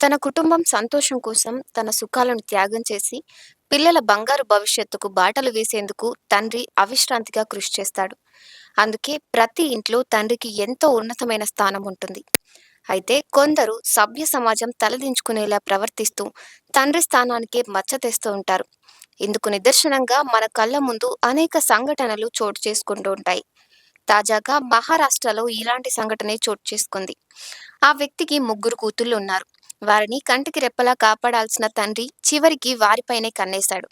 తన కుటుంబం సంతోషం కోసం తన సుఖాలను త్యాగం చేసి పిల్లల బంగారు భవిష్యత్తుకు బాటలు వేసేందుకు తండ్రి అవిశ్రాంతిగా కృషి చేస్తాడు. అందుకే ప్రతి ఇంట్లో తండ్రికి ఎంతో ఉన్నతమైన స్థానం ఉంటుంది. అయితే కొందరు సభ్య సమాజం తలదించుకునేలా ప్రవర్తిస్తూ తండ్రి స్థానానికే మచ్చ తెస్తూ ఉంటారు. ఇందుకు నిదర్శనంగా మన కళ్ళ ముందు అనేక సంఘటనలు చోటు చేసుకుంటూ ఉంటాయి. తాజాగా మహారాష్ట్రలో ఇలాంటి సంఘటనే చోటు చేసుకుంది. ఆ వ్యక్తికి ముగ్గురు కూతుళ్లు ఉన్నారు. వారిని కంటికి రెప్పలా కాపాడాల్సిన తండ్రి చివరికి వారిపైనే కన్నేశాడు.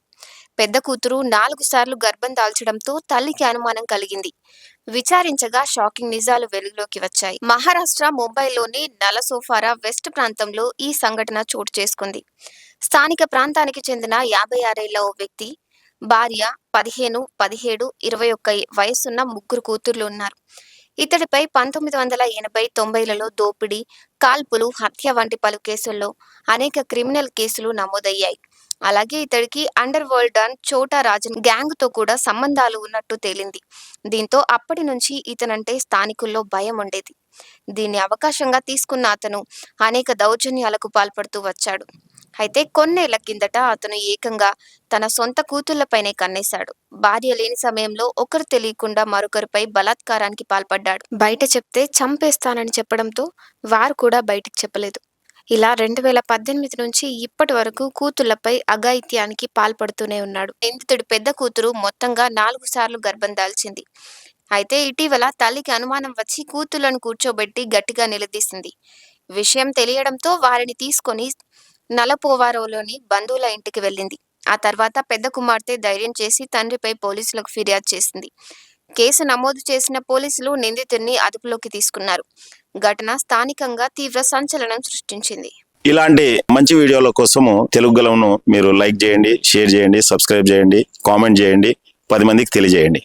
పెద్ద కూతురు 4 సార్లు గర్భం దాల్చడంతో తల్లికి అనుమానం కలిగింది. విచారించగా షాకింగ్ నిజాలు వెలుగులోకి వచ్చాయి. మహారాష్ట్ర ముంబైలోని నలసోఫారా వెస్ట్ ప్రాంతంలో ఈ సంఘటన చోటు చేసుకుంది. స్థానిక ప్రాంతానికి చెందిన 56 ఏళ్ల ఓ వ్యక్తి భార్య, 15, 17, 21 వయసున్న ముగ్గురు కూతుర్లు ఉన్నారు. ఇతడిపై 1980-90లలో దోపిడీ, కాల్పులు, హత్య వంటి పలు కేసుల్లో అనేక క్రిమినల్ కేసులు నమోదయ్యాయి. అలాగే ఇతడికి అండర్ వరల్డ్ డాన్ చోటా రాజన్ గ్యాంగ్ తో కూడా సంబంధాలు ఉన్నట్టు తేలింది. దీంతో అప్పటి నుంచి ఇతనంటే స్థానికుల్లో భయం ఉండేది. దీన్ని అవకాశంగా తీసుకున్న అతను అనేక దౌర్జన్యాలకు పాల్పడుతూ వచ్చాడు. అయితే కొన్నేళ్ల కిందట అతను ఏకంగా తన సొంత కూతుళ్లపైనే కన్నేశాడు. భార్య లేని సమయంలో ఒకరు తెలియకుండా మరొకరిపై బలాత్కారానికి పాల్పడ్డాడు. బయట చెప్తే చంపేస్తానని చెప్పడంతో వారు కూడా బయటికి చెప్పలేదు. ఇలా 2018 నుంచి ఇప్పటి వరకు కూతుళ్లపై అఘాయిత్యానికి పాల్పడుతూనే ఉన్నాడు. నిందితుడి పెద్ద కూతురు మొత్తంగా 4 సార్లు గర్భం దాల్చింది. అయితే ఇటీవల తల్లికి అనుమానం వచ్చి కూతుళ్లను కూర్చోబెట్టి గట్టిగా నిలదీసింది. విషయం తెలియడంతో వారిని తీసుకొని నలపోవారోలోని బంధువుల ఇంటికి వెళ్ళింది. ఆ తర్వాత పెద్ద కుమార్తె ధైర్యం చేసి తండ్రిపై పోలీసులకు ఫిర్యాదు చేసింది. కేసు నమోదు చేసిన పోలీసులు నిందితుడిని అదుపులోకి తీసుకున్నారు. ఘటన స్థానికంగా తీవ్ర సంచలనం సృష్టించింది. ఇలాంటి మంచి వీడియోల కోసము తెలుగు గలంను మీరు లైక్ చేయండి, షేర్ చేయండి, సబ్స్క్రైబ్ చేయండి, కామెంట్ చేయండి, 10 మందికి తెలియజేయండి.